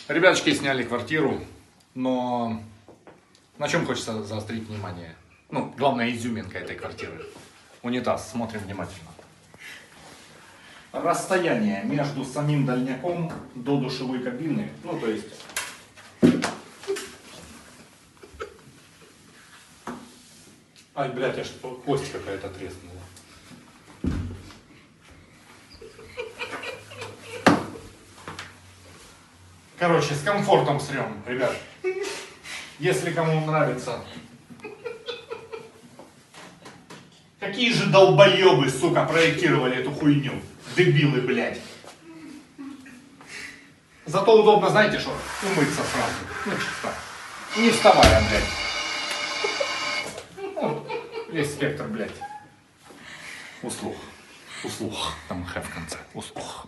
Ребяточки сняли квартиру, но на чем хочется заострить внимание? Ну, главная изюминка этой квартиры. Унитаз. Смотрим внимательно. Расстояние между самим дальняком до душевой кабины, ну то есть... Ай, блядь, аж кость какая-то треснула. Короче, с комфортом срем, ребят. Если кому нравится. Какие же долбоебы, сука, проектировали эту хуйню. Дебилы, блядь. Зато удобно, знаете что? Умыться сразу. Ну, чисто. Не вставая, блядь. Ну, весь спектр, блядь. Услуг. Услуг. Там Х в конце. Услуг.